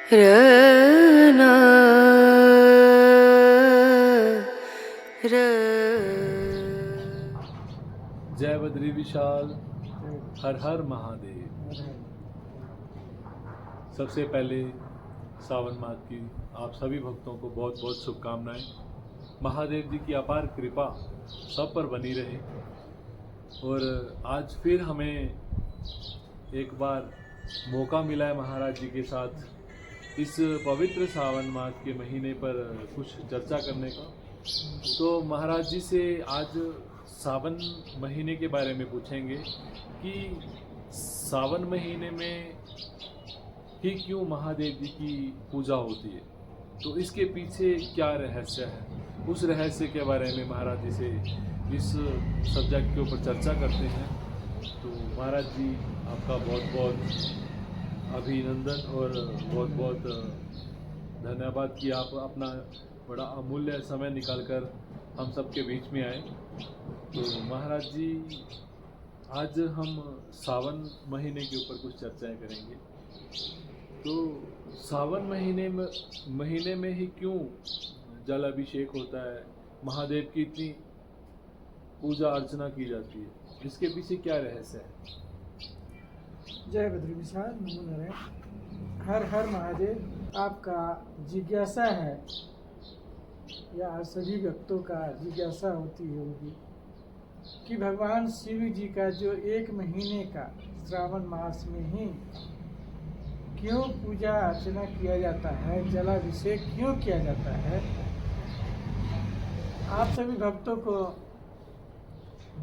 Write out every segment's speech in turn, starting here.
रना र जय बद्री विशाल, हर हर महादेव। सबसे पहले सावन माह की आप सभी भक्तों को बहुत बहुत शुभकामनाएं। महादेव जी की अपार कृपा सब पर बनी रहे। और आज फिर हमें एक बार मौका मिला है महाराज जी के साथ इस पवित्र सावन माह के महीने पर कुछ चर्चा करने का। तो महाराज जी से आज सावन महीने के बारे में पूछेंगे कि सावन महीने में ही क्यों महादेव जी की पूजा होती है, तो इसके पीछे क्या रहस्य है। उस रहस्य के बारे में महाराज जी से इस सब्जेक्ट के ऊपर चर्चा करते हैं। तो महाराज जी आपका बहुत बहुत अभिनंदन और बहुत बहुत धन्यवाद कि आप अपना बड़ा अमूल्य समय निकालकर हम सबके बीच में आए। तो महाराज जी आज हम सावन महीने के ऊपर कुछ चर्चाएं करेंगे। तो सावन महीने में ही क्यों जल अभिषेक होता है, महादेव की इतनी पूजा अर्चना की जाती है, इसके पीछे क्या रहस्य है। जय बद्री विशाल, नमो नारायण, हर हर महादेव। आपका जिज्ञासा है या सभी भक्तों का जिज्ञासा होती होगी कि भगवान शिव जी का जो एक महीने का श्रावण मास में ही क्यों पूजा अर्चना किया जाता है, जलाभिषेक क्यों किया जाता है। आप सभी भक्तों को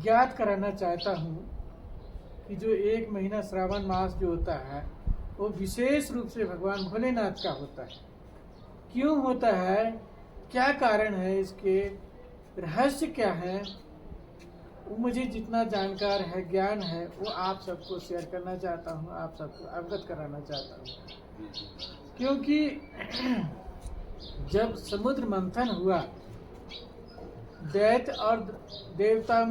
ज्ञात कराना चाहता हूँ कि जो एक महीना श्रावण मास जो होता है वो विशेष रूप से भगवान भोलेनाथ का होता है। क्यों होता है, क्या कारण है, इसके रहस्य क्या है, वो मुझे जितना जानकार है, ज्ञान है, वो आप सबको शेयर करना चाहता हूँ, आप सबको अवगत कराना चाहता हूँ। क्योंकि जब समुद्र मंथन हुआ, दैत्य और देवताओं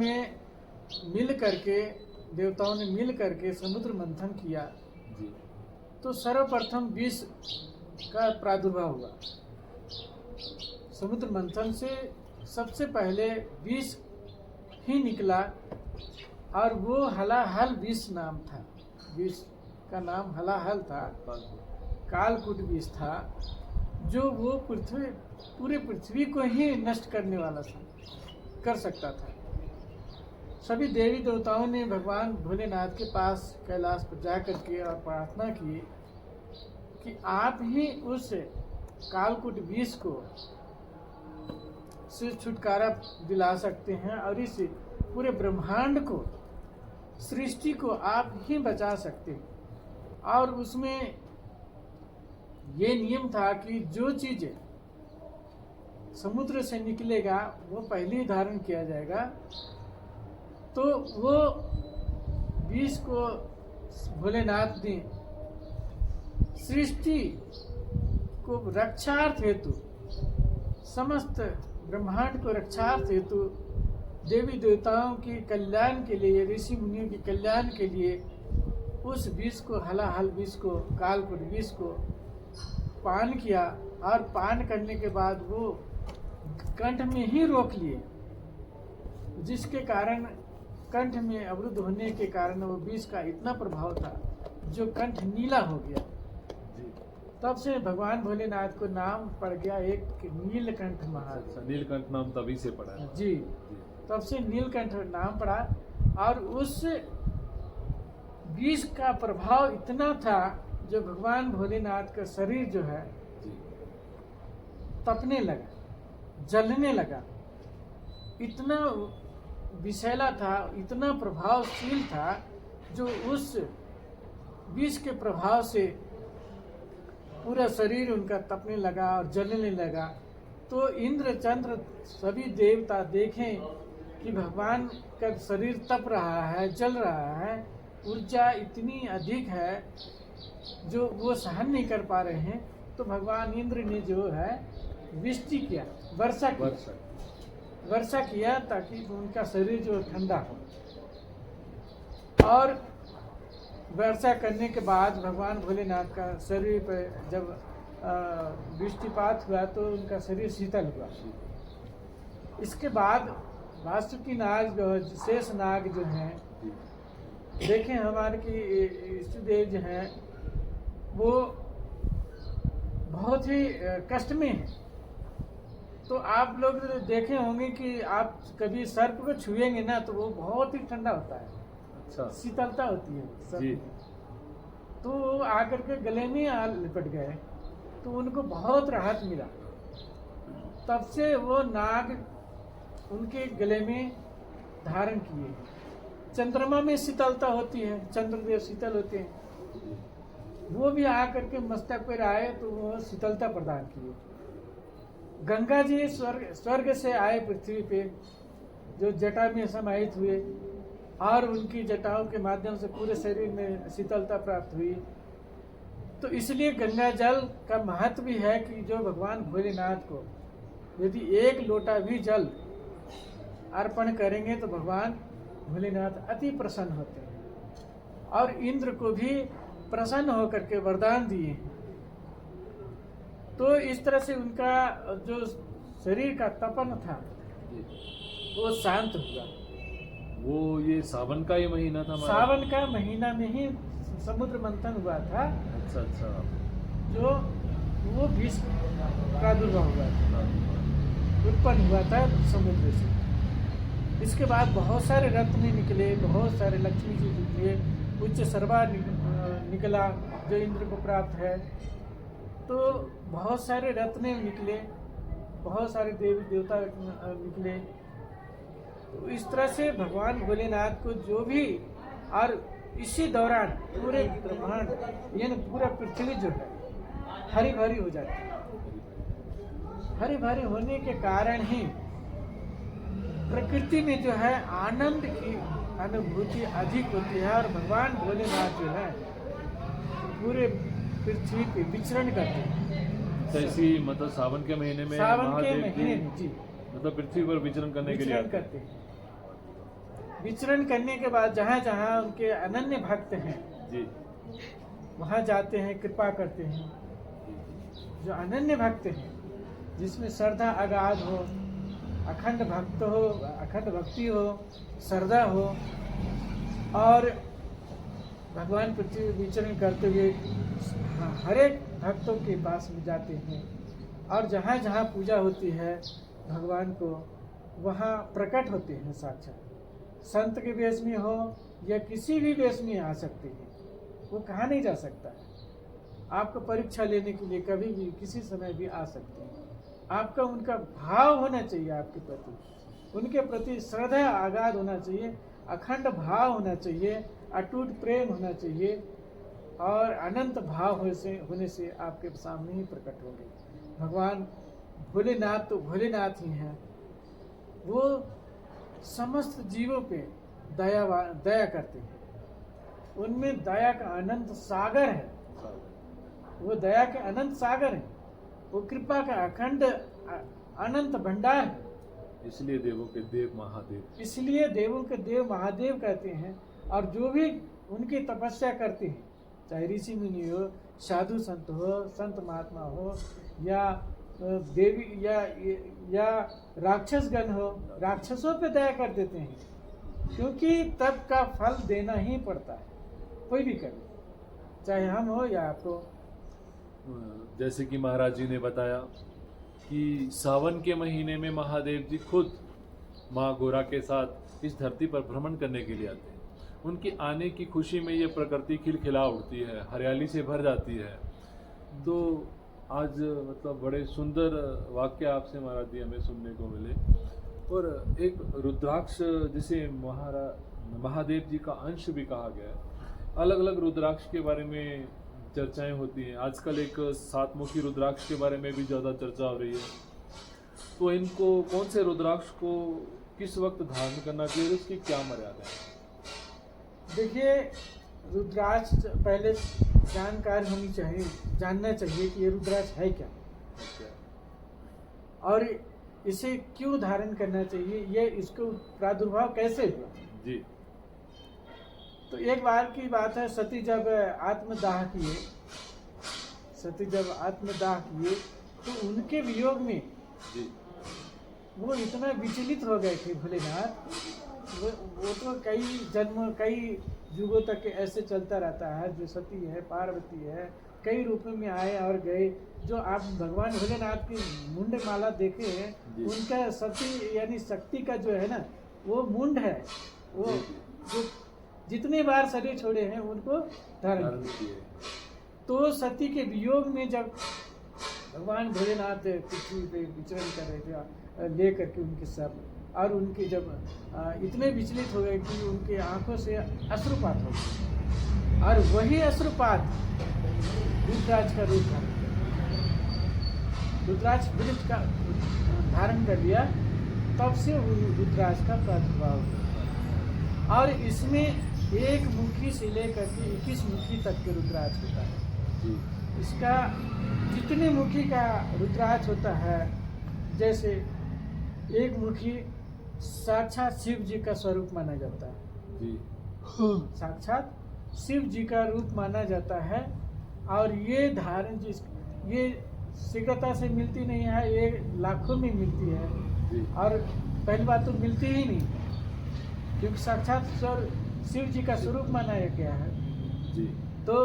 ने मिल करके समुद्र मंथन किया, तो सर्वप्रथम विष का प्रादुर्भाव हुआ। समुद्र मंथन से सबसे पहले विष ही निकला और वो हलाहल विष नाम था। विष का नाम हलाहल था, कालकूट विष था, जो वो पूरे पृथ्वी को ही नष्ट करने वाला था, कर सकता था। सभी देवी देवताओं ने भगवान भोलेनाथ के पास कैलाश पर जा करके और प्रार्थना की कि आप ही उस कालकूट विष को से छुटकारा दिला सकते हैं और इस पूरे ब्रह्मांड को, सृष्टि को आप ही बचा सकते हैं। और उसमें ये नियम था कि जो चीज़ समुद्र से निकलेगा वो पहले ही धारण किया जाएगा। तो वो विष को भोलेनाथ ने सृष्टि को रक्षार्थ हेतु, समस्त ब्रह्मांड को रक्षार्थ हेतु, देवी देवताओं के कल्याण के लिए, ऋषि मुनियों के कल्याण के लिए उस विष को, हलाहल विष को, कालकूट विष को पान किया। और पान करने के बाद वो कंठ में ही रोक लिए, जिसके कारण कंठ में अवरुद्ध होने के कारण वो विष का इतना प्रभाव था जो कंठ नीला हो गया। तब से भगवान भोलेनाथ को नाम पड़ गया एक नीलकंठ महादेव। नीलकंठ नाम तभी से पड़ा है जी, तब से नीलकंठ नाम पड़ा। और उस विष का प्रभाव इतना था जो भगवान भोलेनाथ का शरीर जो है तपने लगा, जलने लगा। इतना विषैला था, इतना प्रभावशील था, जो उस विष के प्रभाव से पूरा शरीर उनका तपने लगा और जलने लगा। तो इंद्र चंद्र सभी देवता देखें कि भगवान का शरीर तप रहा है, जल रहा है, ऊर्जा इतनी अधिक है जो वो सहन नहीं कर पा रहे हैं। तो भगवान इंद्र ने जो है वृष्टि किया, वर्षा किया ताकि उनका शरीर जो ठंडा हो। और वर्षा करने के बाद भगवान भोलेनाथ का शरीर पर जब वृष्टिपात हुआ तो उनका शरीर शीतल हुआ। इसके बाद वासुकी नाग शेष नाग जो हैं, देखें हमारे की इष्टदेव जो हैं वो बहुत ही कष्ट में है। तो आप लोग देखे होंगे कि आप कभी सर्प को छुएंगे ना तो वो बहुत ही ठंडा होता है, अच्छा शीतलता होती है सर्प जी। में। तो वो आकर के गले में लिपट गए तो उनको बहुत राहत मिला। तब से वो नाग उनके गले में धारण किए। चंद्रमा में शीतलता होती है, चंद्रदेव शीतल होते हैं, वो भी आकर के मस्तक पर आए तो वो शीतलता प्रदान किए। गंगा जी स्वर्ग से आए पृथ्वी पे, जो जटा में समाहित हुए और उनकी जटाओं के माध्यम से पूरे शरीर में शीतलता प्राप्त हुई। तो इसलिए गंगा जल का महत्व भी है कि जो भगवान भोलेनाथ को यदि एक लोटा भी जल अर्पण करेंगे तो भगवान भोलेनाथ अति प्रसन्न होते हैं और इंद्र को भी प्रसन्न होकर के वरदान दिए हैं। तो इस तरह से उनका जो शरीर का तपन था वो शांत हुआ। वो ये सावन का ही महीना था महाराज? सावन का महीना में ही समुद्र मंथन हुआ था, अच्छा अच्छा। जो वो भीष्म प्रादुर्भाव हुआ था, उत्पन्न हुआ था समुद्र से। इसके बाद बहुत सारे रत्न निकले, बहुत सारे लक्ष्मी जी निकले, उच्च सर्वा निकला जो इंद्र को प्राप्त है। तो बहुत सारे रत्न निकले, बहुत सारे देवी देवता निकले। तो इस तरह से भगवान भोलेनाथ को जो भी, और इसी दौरान पूरे ब्रह्मांड यानी पूरा पृथ्वी जो है हरी भरी हो जाती है। हरी भरी होने के कारण ही प्रकृति में जो है आनंद की अनुभूति अधिक होती है और भगवान भोलेनाथ जो है पूरे पृथ्वी पे विचरण करते हैं। तो इसी मतलब सावन के महीने में सावन के महादेव महीने में जी मतलब पृथ्वी पर विचरण करने के लिए विचरण आते हैं। करते हैं। विचरण करने के बाद जहाँ जहाँ उनके अनन्य भक्त हैं जी वहाँ जाते हैं, कृपा करते हैं। जो अनन्य भक्त हैं जिसमें श्रद्धा अगाध हो, अखंड भक्त हो, अखंड भक्ति हो, श्रद्धा हो और भगवान पृथ्वी विचरण करते हुए हर एक भक्तों के पास में जाते हैं और जहाँ जहाँ पूजा होती है भगवान को वहाँ प्रकट होते हैं साक्षात। संत के वेश में हो या किसी भी वेश में आ सकते हैं, वो कहाँ नहीं जा सकता है। आपको परीक्षा लेने के लिए कभी भी किसी समय भी आ सकते हैं। आपका उनका भाव होना चाहिए, आपके प्रति उनके प्रति श्रद्धा आगाध होना चाहिए, अखंड भाव होना चाहिए, अटूट प्रेम होना चाहिए और अनंत भाव होने से आपके सामने ही प्रकट होंगे। भगवान भोलेनाथ तो भोलेनाथ ही हैं, वो समस्त जीवों पे दया करते हैं। उनमें दया का अनंत सागर है, वो दया के अनंत सागर है, वो कृपा का अखंड अनंत भंडार है। इसलिए देवों के देव महादेव, इसलिए देवों के देव महादेव कहते हैं। और जो भी उनकी तपस्या करते हैं, चाहे ऋषि मुनि हो, साधु संत हो, संत महात्मा हो या देवी या राक्षसगण हो, राक्षसों पे दया कर देते हैं, क्योंकि तब का फल देना ही पड़ता है, कोई भी करे, चाहे हम हो या आप हो। जैसे कि महाराज जी ने बताया कि सावन के महीने में महादेव जी खुद माँ गोरा के साथ इस धरती पर भ्रमण करने के लिए आते हैं। उनके आने की खुशी में ये प्रकृति खिलखिला उठती है, हरियाली से भर जाती है। तो आज मतलब बड़े सुंदर वाक्य आपसे महाराज जी हमें सुनने को मिले। और एक रुद्राक्ष जिसे महादेव जी का अंश भी कहा गया है, अलग अलग रुद्राक्ष के बारे में चर्चाएं होती हैं। आजकल एक सातमुखी रुद्राक्ष के बारे में भी ज़्यादा चर्चा हो रही है। तो इनको कौन से रुद्राक्ष को किस वक्त धारण करना चाहिए, उसकी क्या मर्यादा है? देखिए, रुद्राक्ष पहले जानकारी होनी चाहिए, जानना चाहिए कि ये रुद्राक्ष है क्या और इसे क्यों धारण करना चाहिए, ये इसको प्रादुर्भाव कैसे हुआ जी। तो एक बार की बात है, सती जब आत्मदाह किए, सती जब आत्मदाह किए तो उनके वियोग में जी वो इतना विचलित हो गए थे भोलेनाथ। वो तो कई जन्म कई युगों तक ऐसे चलता रहता है। जो सती है, पार्वती है, कई रूपों में आए और गए। जो आप भगवान भोलेनाथ की मुंड माला देखे हैं, उनका सती यानी शक्ति का जो है ना वो मुंड है। वो जो जितने बार शरीर छोड़े हैं उनको धारण किए। तो सती के वियोग में जब भगवान भोलेनाथ पृथ्वी पे विचरण कर रहे थे ले करके उनके सब, और उनके जब इतने विचलित हो गए कि उनके आंखों से अश्रुपात हो गए, और वही अश्रुपात रुद्राज का रूप धारण किया। रुद्राज वृक्ष का धारण कर लिया, तब से रुद्राज का प्रादुर्भाव हुआ। और इसमें एक मुखी से लेकर के 21 मुखी तक के रुद्राज होता है। इसका जितने मुखी का रुद्राज होता है, जैसे एक मुखी साक्षात शिव जी का स्वरूप माना जाता है जी। साक्षात शिव जी का रूप माना जाता है। और ये धारण ये शीघ्रता से मिलती नहीं है, ये लाखों में मिलती है जी। और पहली बात तो मिलती ही नहीं, क्योंकि साक्षात शिव जी का स्वरूप माना गया है जी। तो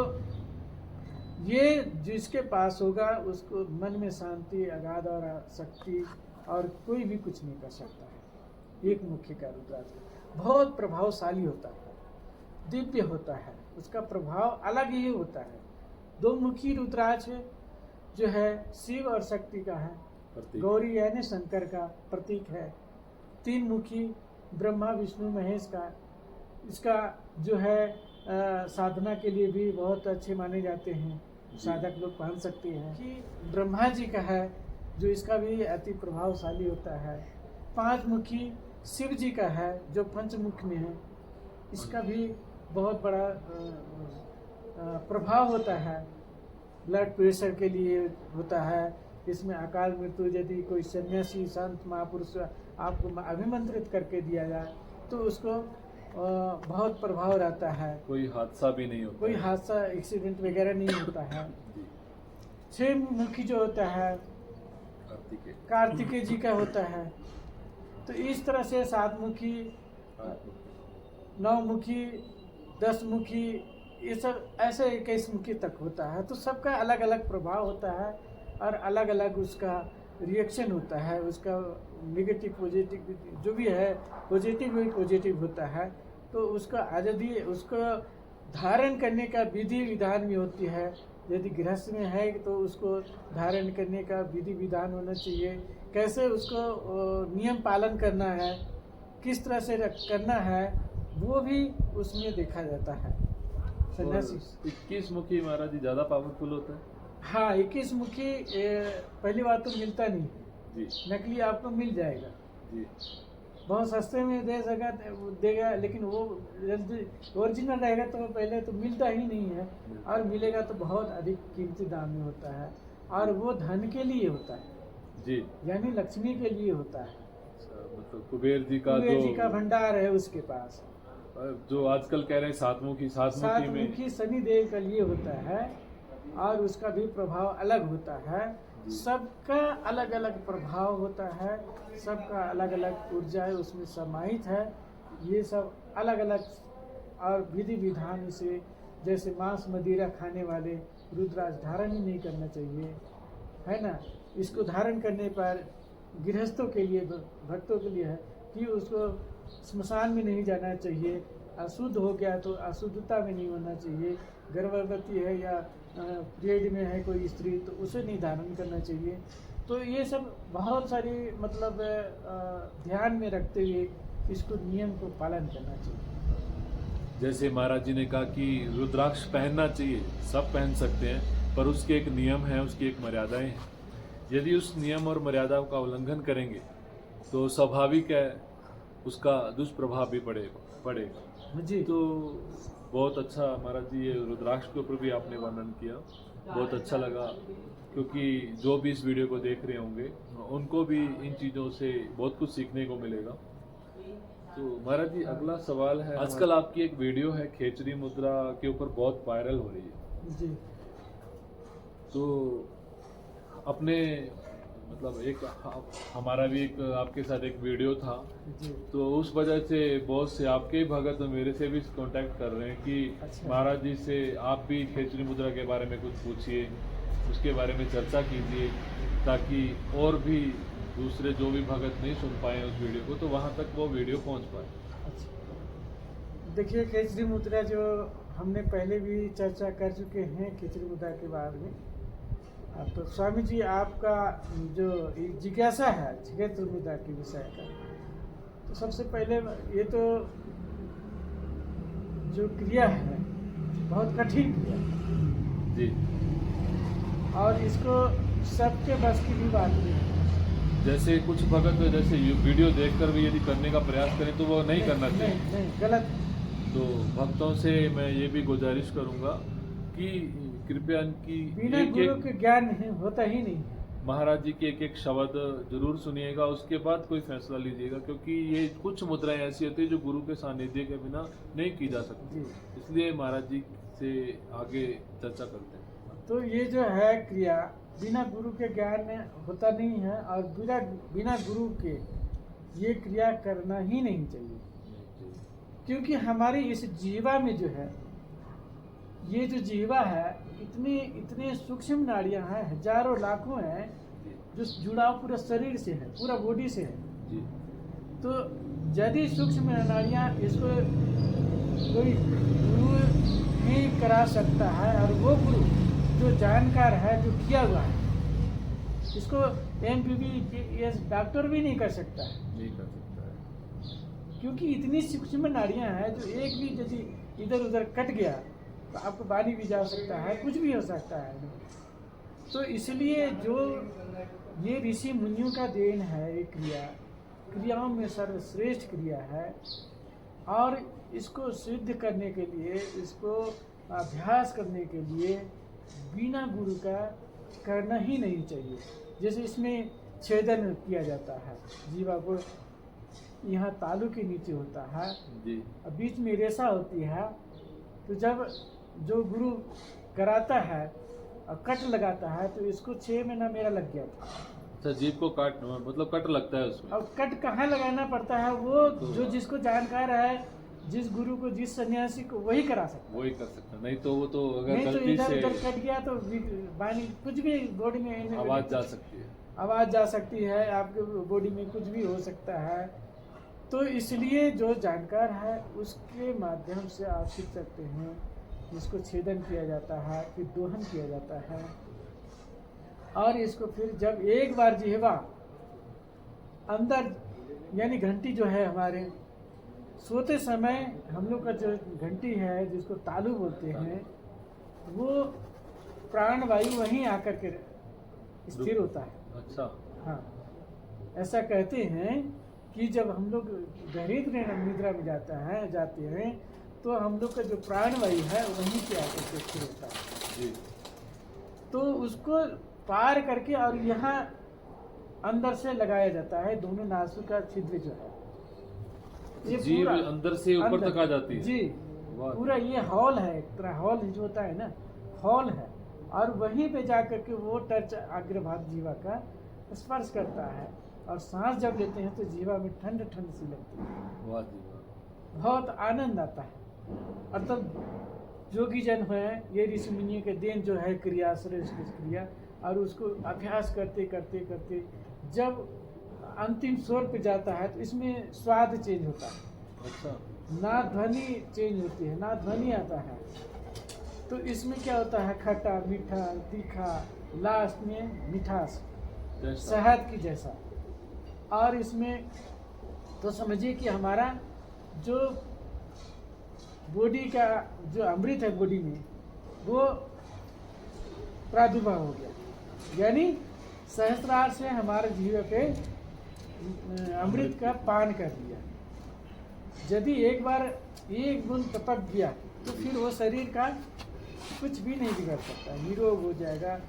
ये जिसके पास होगा उसको मन में शांति, अगाध और शक्ति, और कोई भी कुछ नहीं कर सकता है। एक मुखी का रुद्राज बहुत प्रभावशाली होता है, दिव्य होता है, उसका प्रभाव अलग ही होता है। 2 मुखी रुद्राज जो है शिव और शक्ति का है, गौरी यानी शंकर का प्रतीक है। 3 मुखी ब्रह्मा, विष्णु, महेश का, इसका जो है साधना के लिए भी बहुत अच्छे माने जाते हैं, साधक लोग पहन सकते हैं। कि ब्रह्मा जी का है जो इसका भी अति प्रभावशाली होता है। 5 मुखी शिव जी का है जो पंचमुख में है, इसका भी बहुत बड़ा प्रभाव होता है। ब्लड प्रेशर के लिए होता है। इसमें अकाल मृत्यु यदि कोई सन्यासी संत महापुरुष आपको अभिमंत्रित करके दिया जाए तो उसको बहुत प्रभाव रहता है। कोई हादसा भी नहीं होता, कोई हादसा एक्सीडेंट वगैरह नहीं होता है। 6 मुखी जो होता है कार्तिकेय जी का होता है। तो इस तरह से 7 मुखी, 9 मुखी, 10 मुखी, ये सब ऐसे 21 मुखी तक होता है। तो सबका अलग अलग प्रभाव होता है और अलग अलग उसका रिएक्शन होता है। उसका नेगेटिव पॉजिटिव जो भी है, पॉजिटिव भी पॉजिटिव होता है। तो उसका आज़ादी, उसको धारण करने का विधि विधान भी होती है। यदि गृहस्थ में है तो उसको धारण करने का विधि विधान होना चाहिए। कैसे उसको नियम पालन करना है, किस तरह से करना है, वो भी उसमें देखा जाता है। सन्यासी 21 मुखी महाराज जी ज़्यादा पावरफुल होता है। हाँ, 21 मुखी पहली बात तो मिलता नहीं जी। नकली आपको मिल जाएगा जी, बहुत सस्ते में देगा, लेकिन वो ओरिजिनल रहेगा तो पहले तो मिलता ही नहीं है, और मिलेगा तो बहुत अधिक कीमती दाम में होता है। और वो धन के लिए होता है जी, यानी लक्ष्मी के लिए होता है। मतलब कुबेर जी का भंडार है उसके पास। जो आजकल कह रहे हैं 7 मुखी शनि देव के लिए होता है, और उसका भी प्रभाव अलग होता है। सबका अलग अलग प्रभाव होता है, सबका अलग अलग ऊर्जा है उसमें समाहित है। ये सब अलग अलग और विधि विधान से, जैसे मांस मदिरा खाने वाले रुद्राज धारण ही नहीं करना चाहिए, है ना। इसको धारण करने पर गृहस्थों के लिए, भक्तों के लिए है कि उसको स्मशान में नहीं जाना चाहिए। अशुद्ध हो गया तो अशुद्धता में नहीं होना चाहिए। गर्भवती है या पीरियड में है कोई स्त्री तो उसे नहीं धारण करना चाहिए। तो ये सब बहुत सारी मतलब ध्यान में रखते हुए इसको नियम को पालन करना चाहिए। जैसे महाराज जी ने कहा कि रुद्राक्ष पहनना चाहिए, सब पहन सकते हैं, पर उसके एक नियम है, उसकी एक मर्यादाएं हैं। यदि उस नियम और मर्यादाओं का उल्लंघन करेंगे तो स्वाभाविक है उसका दुष्प्रभाव भी पड़ेगा जी। तो बहुत अच्छा महाराज जी, ये रुद्राक्ष के ऊपर भी आपने वर्णन किया, बहुत अच्छा लगा, क्योंकि जो भी इस वीडियो को देख रहे होंगे उनको भी इन चीज़ों से बहुत कुछ सीखने को मिलेगा। तो महाराज जी, अगला सवाल है, आजकल आपकी एक वीडियो है खेचरी मुद्रा के ऊपर बहुत वायरल हो रही है जी। तो अपने मतलब एक हमारा भी एक आपके साथ एक वीडियो था, जी। तो उस वजह से बहुत से आपके ही भगत मेरे से भी कांटेक्ट कर रहे हैं कि अच्छा। महाराज जी से आप भी खेचरी मुद्रा के बारे में कुछ पूछिए, उसके बारे में चर्चा कीजिए, ताकि और भी दूसरे जो भी भगत नहीं सुन पाए उस वीडियो को, तो वहाँ तक वो वीडियो पहुँच पाए। अच्छा, देखिए खेचरी मुद्रा जो हमने पहले भी चर्चा कर चुके हैं खेचरी मुद्रा के बारे में। तो स्वामी जी आपका जो जिज्ञासा है खेचरी मुद्रा के विषय का, तो सबसे पहले ये तो जो क्रिया है बहुत कठिन क्रिया है जी। और इसको सबके बस की भी बात नहीं है। जैसे कुछ भगत जैसे वीडियो देखकर भी यदि करने का प्रयास करें तो वो नहीं करना चाहिए। नहीं, गलत है। तो भक्तों से मैं ये भी गुजारिश करूंगा कि कृपया इनकी बिना गुरु के ज्ञान होता ही नहीं है। महाराज जी के एक एक शब्द जरूर सुनिएगा, उसके बाद कोई फैसला लीजिएगा, क्योंकि ये कुछ मुद्राएं ऐसी होती है जो गुरु के सानिध्य के बिना नहीं की जा सकती। इसलिए महाराज जी से आगे चर्चा करते हैं। तो ये जो है क्रिया बिना गुरु के ज्ञान होता नहीं है, और बिना गुरु के ये क्रिया करना ही नहीं चाहिए। क्योंकि हमारी इस जीवा में जो है, ये जो जीवा है, इतने सूक्ष्म नाड़ियां हैं, हजारों लाखों हैं, जो जुड़ाव पूरा शरीर से है, पूरा बॉडी से है जी। तो यदि सूक्ष्म नाड़ियां इसको कोई गुरु ही करा सकता है, और वो गुरु जो जानकार है, जो किया हुआ है, इसको MBBS डॉक्टर भी नहीं कर सकता है। नहीं कर सकता है, क्योंकि इतनी सूक्ष्म नाड़ियां हैं, जो एक भी यदि इधर उधर कट गया तो आपको बानी भी जा सकता है, कुछ भी हो सकता है। तो इसलिए जो ये ऋषि मुनियों का देन है, ये क्रियाओं में सर्वश्रेष्ठ क्रिया है, और इसको सिद्ध करने के लिए, इसको अभ्यास करने के लिए बिना गुरु का करना ही नहीं चाहिए। जैसे इसमें छेदन किया जाता है, जीवा को यहाँ तालू के नीचे होता है जी। और बीच में रेशा होती है। तो जब जो गुरु कराता है और कट लगाता है, तो इसको 6 महीना मेरा लग गया था। अच्छा, जीभ को काट मतलब कट लगता है उसमें। अब कट कहाँ लगाना पड़ता है, वो जो जिसको जानकार है, जिस गुरु को, जिस सन्यासी को, वही करा सकता है। वही कर सकता है, नहीं तो वो तो अगर नहीं तो गलती इधर से उधर कट गया तो बानी कुछ भी बॉडी में आवाज जा सकती है। आवाज जा सकती है, आपके बॉडी में कुछ भी हो सकता है। तो इसलिए जो जानकार है उसके माध्यम से आप सीख सकते हैं। इसको छेदन किया जाता है, फिर दोहन किया जाता है, और इसको फिर जब एक बार जिह्वा अंदर, यानी घंटी जो है हमारे सोते समय, हम लोग का जो घंटी है जिसको तालू बोलते हैं, वो प्राण वायु वहीं आकर के स्थिर होता है। अच्छा। हाँ, ऐसा कहते हैं कि जब हम लोग गहरी निद्रा में जाते हैं तो हम लोग का जो प्राण वायु है वहीं पे आकर के स्थिर होता है जी। तो उसको पार करके और यहाँ अंदर से लगाया जाता है, दोनों नासों का छिद्र जो है, ये जीभ पूरा अंदर से ऊपर तक आ जाती है। जी, पूरा ये हॉल है, एक तरह हॉल जो होता है ना, हॉल है, और वहीं पे जाकर के वो टच अग्रभाग जीवा का स्पर्श करता है, और सांस जब लेते हैं तो जीवा में ठंड ठंड सी लगती है। वाह जी वाह। बहुत आनंद आता है। और तब जोगी जन हुए, ये ऋषि मुनियों के देन जो है क्रिया, श्रेष्ठ क्रिया, और उसको अभ्यास करते करते करते जब अंतिम स्वर पे जाता है तो इसमें स्वाद चेंज होता है। अच्छा। ना ध्वनि चेंज होती है, ना ध्वनि आता है। तो इसमें क्या होता है, खट्टा मीठा तीखा, लास्ट में मिठास शहद की जैसा। और इसमें तो समझिए कि हमारा जो बॉडी का जो अमृत है बॉडी में, वो प्रादुर्भाव हो गया, यानी सहस्त्रार से हमारे जीव पे अमृत का पान कर दिया। यदि एक बार एक बूंद टपक गया तो फिर वो शरीर का कुछ भी नहीं बिगड़ सकता, निरोग हो जाएगा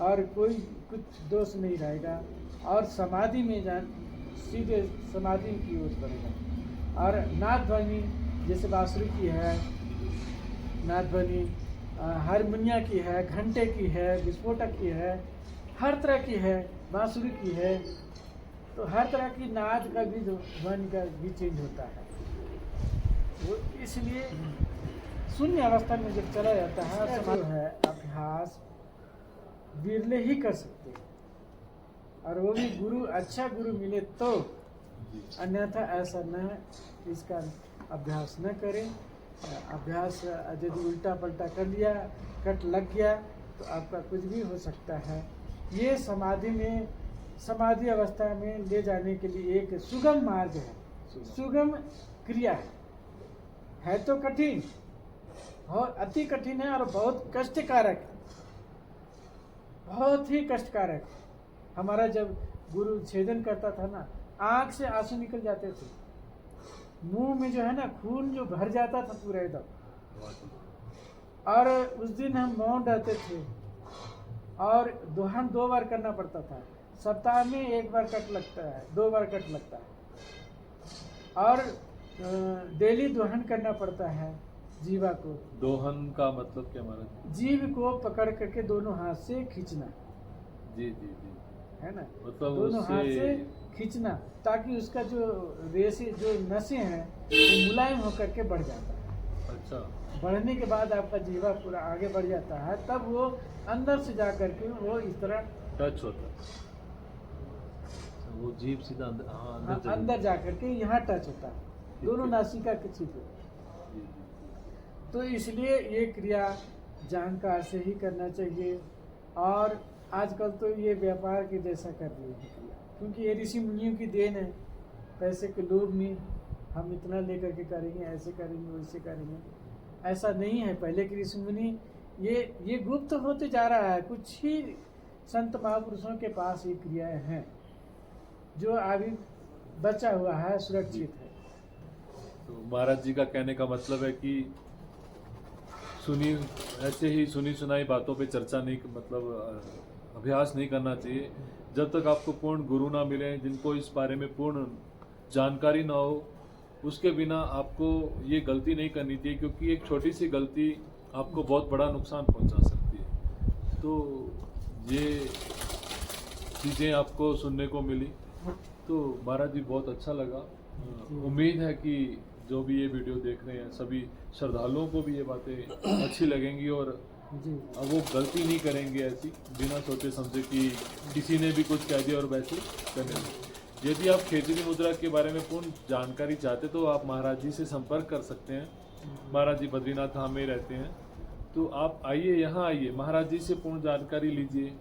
और कोई कुछ दोष नहीं रहेगा, और समाधि में सीधे समाधि की ओर बढ़ेगा। और नाद ध्वनि जैसे बांसुरी की है, नाद ध्वनि हारमोनिया की है, घंटे की है, विस्फोटक की है, हर तरह की है, बांसुरी की है। तो हर तरह की नाद का भी ध्वनि का भी चेंज होता है। वो इसलिए शून्य अवस्था में जब चला जाता है, जो है अभ्यास विरले ही कर सकते हैं, और वो भी गुरु, अच्छा गुरु मिले तो, अन्यथा ऐसा न, इसका अभ्यास न करें। अभ्यास यदि उल्टा पलटा कर लिया, कट लग गया, तो आपका कुछ भी हो सकता है। ये समाधि अवस्था में ले जाने के लिए एक सुगम मार्ग है, सुगम क्रिया है तो कठिन, बहुत अति कठिन है और बहुत कष्टकारक है, बहुत ही कष्टकारक है। हमारा जब गुरु छेदन करता था ना, आंख से आंसू निकल जाते थे, मुंह में जो है ना खून जो भर जाता था पूरा एकदम। और उस दिन हम मौन रहते थे, और दोहन 2 बार करना पड़ता था। सप्ताह में 1 बार कट लगता है, 2 बार कट लगता है, और डेली दोहन करना पड़ता है जीवा को। दोहन का मतलब क्या महाराज? जीव को पकड़ करके दोनों हाथ से खींचना। जी जी जी, है ना, मतलब दोनों हाथ से खींचना, ताकि उसका जो जो नसें हैं वो मुलायम होकर के बढ़ जाता है। अच्छा, बढ़ने के बाद आपका जीवा पूरा आगे बढ़ जाता है, तब वो अंदर से जा करके वो इस तरह टच होता है, वो जीभ सीधा अंदर जा करके यहाँ टच होता है, दोनों नासिका के छिपे। तो इसलिए ये क्रिया जानकार से ही करना चाहिए। और आजकल तो ये व्यापार के जैसा कर रही है, क्योंकि ये ऋषि मुनियों की देन है। पैसे के लोभ में हम इतना लेकर के करेंगे, ऐसे करेंगे, वैसे करेंगे, ऐसा नहीं है। पहले के ऋषि मुनि ये गुप्त होते जा रहा है। कुछ ही संत महापुरुषों के पास ये क्रियाएं हैं जो अभी बचा हुआ है, सुरक्षित है। तो महाराज जी का कहने का मतलब है कि ऐसे ही सुनी सुनाई बातों पे चर्चा नहीं, मतलब अभ्यास नहीं करना चाहिए जब तक आपको पूर्ण गुरु ना मिले, जिनको इस बारे में पूर्ण जानकारी ना हो। उसके बिना आपको ये गलती नहीं करनी चाहिए, क्योंकि एक छोटी सी गलती आपको बहुत बड़ा नुकसान पहुंचा सकती है। तो ये चीज़ें आपको सुनने को मिली, तो महाराज जी बहुत अच्छा लगा। उम्मीद है कि जो भी ये वीडियो देख रहे हैं सभी श्रद्धालुओं को भी ये बातें अच्छी लगेंगी, और अब वो गलती नहीं करेंगे ऐसी बिना सोचे समझे कि किसी ने भी कुछ कह दिया और वैसे करने लगे। यदि आप खेचरी मुद्रा के बारे में पूर्ण जानकारी चाहते तो आप महाराज जी से संपर्क कर सकते हैं। महाराज जी बद्रीनाथ धाम में रहते हैं, तो आप आइए, यहाँ आइए, महाराज जी से पूर्ण जानकारी लीजिए।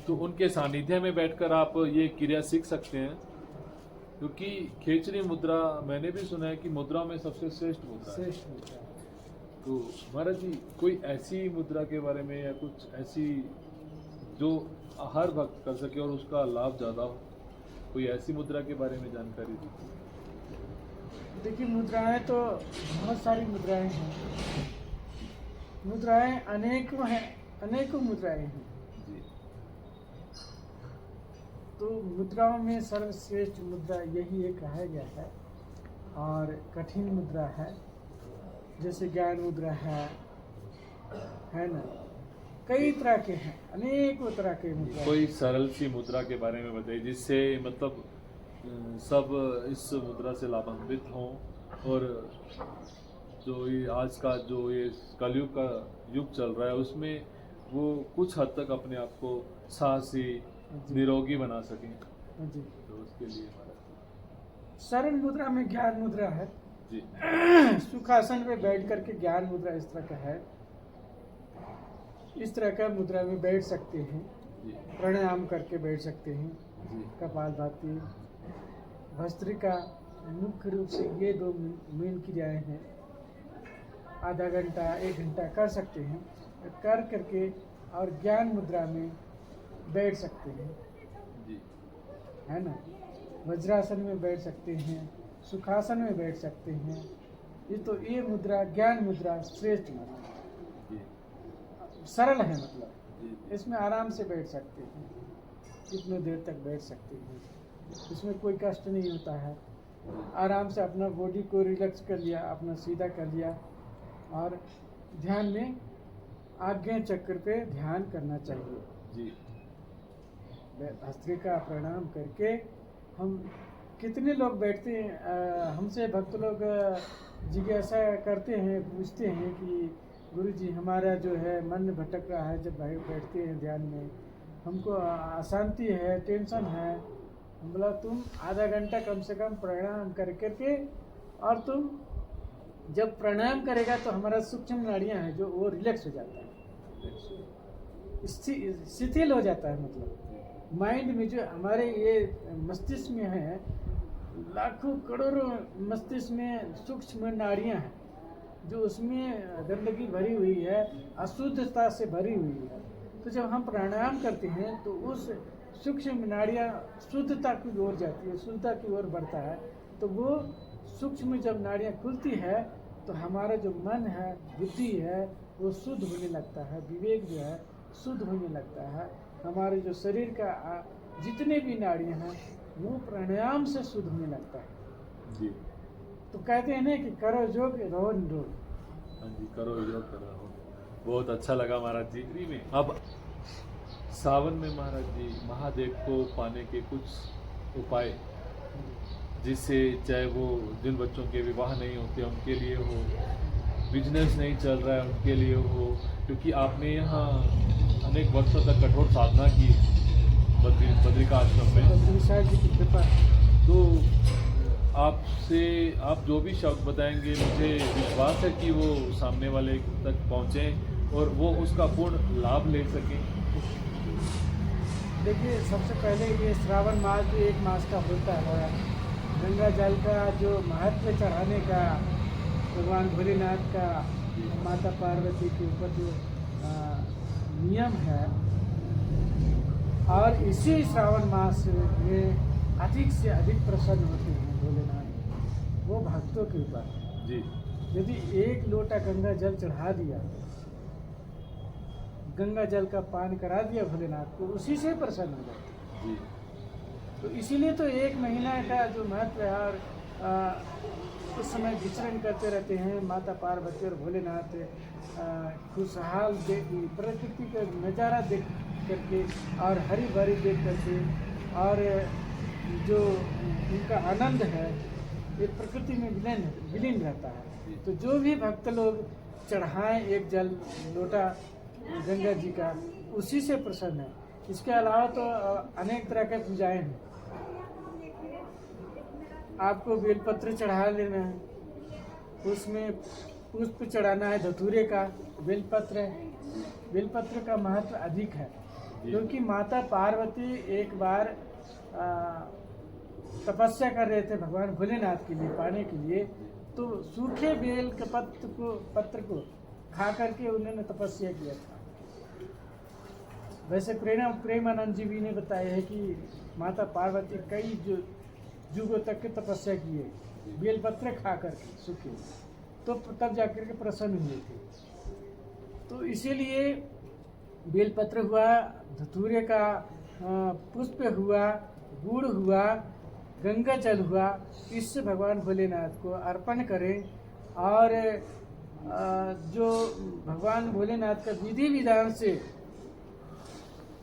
तो उनके सानिध्य में बैठकर आप ये क्रिया सीख सकते हैं, क्योंकि खेचरी मुद्रा मैंने भी सुना है कि मुद्रा में सबसे श्रेष्ठ मुद्रा है। तो महाराज जी कोई ऐसी मुद्रा के बारे में या कुछ ऐसी जो हर भक्त कर सके और उसका लाभ ज़्यादा हो, कोई ऐसी मुद्रा के बारे में जानकारी दीजिए। देखिए, मुद्राएं तो बहुत सारी मुद्राएं हैं, मुद्राएं अनेकों हैं, अनेकों मुद्राएं हैं। तो मुद्राओं में सर्वश्रेष्ठ मुद्रा यही एक कहा गया है, और कठिन मुद्रा है, जैसे ज्ञान मुद्रा है ना, कई तरह के हैं, अनेकों तरह के मुद्रा। कोई सरल सी मुद्रा के बारे में बताइए जिससे मतलब सब इस मुद्रा से लाभान्वित हों, और जो ये आज का जो ये कलयुग का युग चल रहा है उसमें वो कुछ हद तक अपने आप को साहसी निरोगी बना सकें जी। तो उसके लिए हमारा सरल मुद्रा में ज्ञान मुद्रा है जी। सुखासन पे बैठ करके ज्ञान मुद्रा इस तरह का है, इस तरह का मुद्रा में बैठ सकते हैं, प्राणायाम करके बैठ सकते हैं, कपालभाति, भस्त्रिका, मुख्य रूप से ये 2 मेन क्रियाएं हैं। आधा घंटा 1 घंटा कर सकते हैं, कर करके और ज्ञान मुद्रा में बैठ सकते हैं जी, है ना। वज्रासन में बैठ सकते हैं, सुखासन में बैठ सकते हैं। ये मुद्रा ज्ञान मुद्रा श्रेष्ठ मुद्रा, सरल है, मतलब इसमें आराम से बैठ सकते हैं, कितने देर तक बैठ सकते हैं, इसमें कोई कष्ट नहीं होता है। आराम से अपना बॉडी को रिलैक्स कर लिया, अपना सीधा कर लिया, और ध्यान में आज्ञा चक्र पे ध्यान करना चाहिए। जी भस्त्रिका प्रणाम करके हम कितने लोग बैठते हैं, हमसे भक्त लोग जिज्ञासा करते हैं, पूछते हैं कि गुरु जी हमारा जो है मन भटक रहा है, जब भाई बैठते हैं ध्यान में हमको अशांति है, टेंशन है। हम बोला तुम आधा घंटा कम से कम प्राणायाम कर करके, और तुम जब प्राणायाम करेगा तो हमारा सूक्ष्म नाड़ियाँ हैं जो वो रिलैक्स हो जाता है, शिथिल हो जाता है। मतलब माइंड में जो हमारे ये मस्तिष्क में है, लाखों करोड़ों मस्तिष्क में सूक्ष्म नाड़ियाँ हैं जो उसमें गंदगी भरी हुई है, अशुद्धता से भरी हुई है। तो जब हम प्राणायाम करते हैं तो उस सूक्ष्म नाड़ियाँ शुद्धता की ओर जाती है, शुद्धता की ओर बढ़ता है। तो वो सूक्ष्म जब नाड़ियाँ खुलती है तो हमारा जो मन है, बुद्धि है, वो शुद्ध होने लगता है, विवेक जो है शुद्ध होने लगता है। हमारे जो शरीर का जितने भी नाड़ियाँ हैं वो प्राणायाम से शुद्ध होने लगता है। जी तो कहते हैं ना कि करो योग रहो निरोग। हाँ जी, करो योग कर रहा हूँ। बहुत अच्छा लगा महाराज जी। में अब सावन में महाराज जी महादेव को पाने के कुछ उपाय, जिससे चाहे वो जिन बच्चों के विवाह नहीं होते उनके लिए हो, बिजनेस नहीं चल रहा है उनके लिए हो, क्योंकि आपने यहाँ अनेक वर्षों तक कठोर साधना की बद्रिका आश्रम में, विशाल जी की कृपा। तो आपसे आप जो भी शब्द बताएंगे मुझे विश्वास है कि वो सामने वाले तक पहुँचें और वो उसका पूर्ण लाभ ले सकें। देखिए, सबसे पहले ये श्रावण मास जो एक मास का होता है, गंगा जल का जो महत्व चढ़ाने का भगवान भोलेनाथ का माता पार्वती के ऊपर जो नियम है, और इसी श्रावण मास में अधिक से अधिक प्रसन्न होते हैं भोलेनाथ, वो भक्तों के ऊपर। जी यदि एक लोटा गंगा जल चढ़ा दिया, गंगा जल का पान करा दिया भोलेनाथ को, उसी से प्रसन्न हो जाते। जी तो इसीलिए तो एक महीना का जो महत्व है, और उस समय विचरण करते रहते हैं माता पार्वती और भोलेनाथ, खुशहाल प्रकृति का नज़ारा देख करके और हरी भरी देख करके, और जो उनका आनंद है ये प्रकृति में विलीन रहता है। तो जो भी भक्त लोग चढ़ाएं एक जल लोटा गंगा जी का, उसी से प्रसन्न है। इसके अलावा तो अनेक तरह के पूजाएं हैं। आपको बेलपत्र चढ़ा लेना है, उसमें पुष्प चढ़ाना है धतूरे का। बेलपत्र का महत्व अधिक है, क्योंकि माता पार्वती एक बार तपस्या कर रहे थे भगवान भोलेनाथ के लिए पाने के लिए, तो सूखे बेल के पत्र को खा करके उन्होंने तपस्या किया था। वैसे प्रेमानंद जी भी ने बताया है कि माता पार्वती कई युगों तक की तपस्या किए बेलपत्र खा करके सूखे, तो तब जाकर के प्रसन्न हुए थे। तो इसीलिए बेलपत्र हुआ, धतूरे का पुष्प हुआ, गुड़ हुआ, गंगा जल हुआ, इससे भगवान भोलेनाथ को अर्पण करें। और जो भगवान भोलेनाथ का विधि विधान से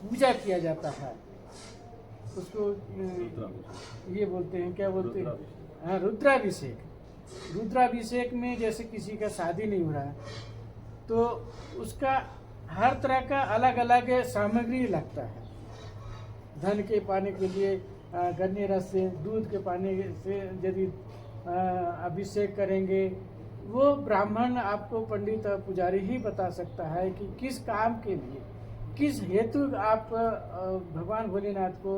पूजा किया जाता है, उसको ये बोलते हैं, क्या बोलते हैं, हाँ, रुद्राभिषेक। रुद्राभिषेक में जैसे किसी का शादी नहीं हो रहा है तो उसका हर तरह का अलग अलग सामग्री लगता है। धन के पाने के लिए गन्ने रस से, दूध के पाने से यदि अभिषेक करेंगे, वो ब्राह्मण आपको पंडित पुजारी ही बता सकता है कि किस काम के लिए, किस हेतु आप भगवान भोलेनाथ को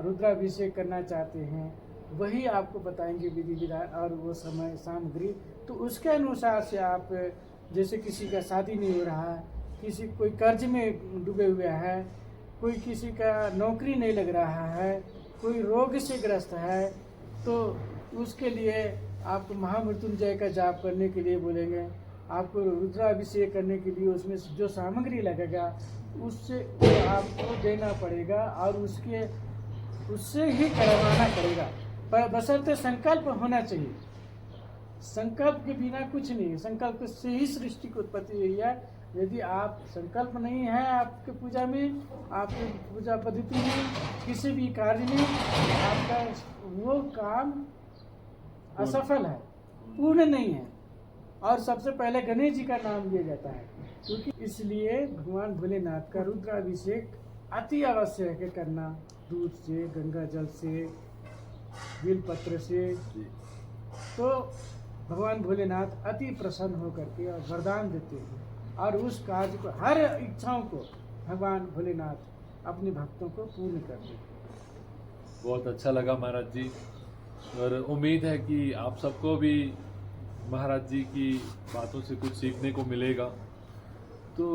रुद्राभिषेक करना चाहते हैं, वही आपको बताएंगे विधि विधान और वो समय सामग्री। तो उसके अनुसार से आप, जैसे किसी का शादी नहीं हो रहा है, किसी कोई कर्ज में डूबे हुए है, कोई किसी का नौकरी नहीं लग रहा है, कोई रोग से ग्रस्त है, तो उसके लिए आपको महामृत्युंजय का जाप करने के लिए बोलेंगे। आपको रुद्राभिषेक करने के लिए उसमें जो सामग्री लगेगा उससे आपको देना पड़ेगा और उससे ही करवाना पड़ेगा, पर बशर्ते संकल्प होना चाहिए। संकल्प के बिना कुछ नहीं है, संकल्प से ही सृष्टि की उत्पत्ति हुई है यदि आप संकल्प नहीं है आपके पूजा में, आपके पूजा पद्धति में, किसी भी कार्य में, आपका वो काम असफल है, पूर्ण नहीं है। और सबसे पहले गणेश जी का नाम लिया जाता है, क्योंकि इसलिए भगवान भोलेनाथ का रुद्राभिषेक अति आवश्यक है करना। दूध से, गंगा जल से, बेलपत्र से। तो भगवान भोलेनाथ अति प्रसन्न होकर के और वरदान देते हैं, और उस कार्य को, हर इच्छाओं को भगवान भोलेनाथ अपने भक्तों को पूर्ण करते हैं। बहुत अच्छा लगा महाराज जी, और उम्मीद है कि आप सबको भी महाराज जी की बातों से कुछ सीखने को मिलेगा। तो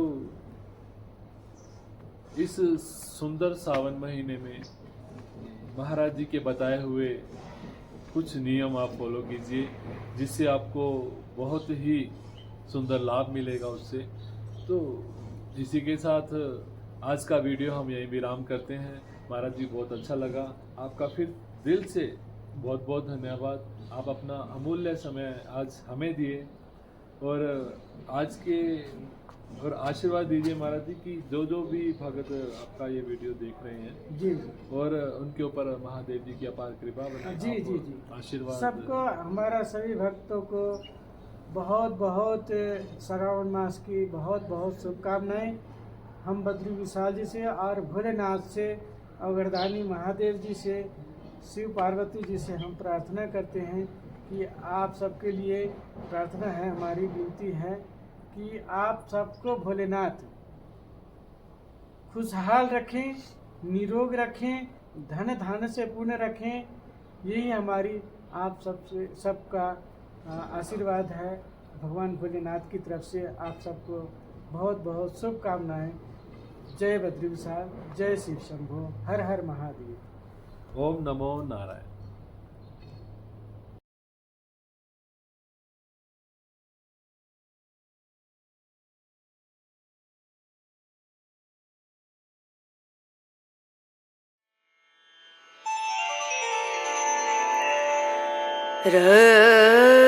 इस सुंदर सावन महीने में महाराज जी के बताए हुए कुछ नियम आप फॉलो कीजिए, जिससे आपको बहुत ही सुंदर लाभ मिलेगा उससे। तो इसी के साथ आज का वीडियो हम यहीं विराम करते हैं। महाराज जी बहुत अच्छा लगा, आपका फिर दिल से बहुत बहुत धन्यवाद। आप अपना अमूल्य समय आज हमें दिए, और आज के और आशीर्वाद दीजिए महाराज जी की जो भी भगत आपका ये वीडियो देख रहे हैं जी और उनके ऊपर महादेव जी की अपार कृपा बने। जी जी जी आशीर्वाद सबको, हमारा सभी भक्तों को बहुत बहुत श्रावण मास की बहुत बहुत शुभकामनाएं। हम बद्री विशाल जी से और भोलेनाथ से और वरदानी महादेव जी से, शिव पार्वती जी से हम प्रार्थना करते हैं कि आप सबके लिए प्रार्थना है, हमारी विनती है कि आप सबको भोलेनाथ खुशहाल रखें, निरोग रखें, धन धान्य से पूर्ण रखें। यही हमारी आप सबसे सबका आशीर्वाद है। भगवान भोलेनाथ की तरफ से आप सबको बहुत बहुत शुभकामनाएं। जय बद्री विशाल, जय शिव शंभो, हर हर महादेव। ओम नमो नारायण। र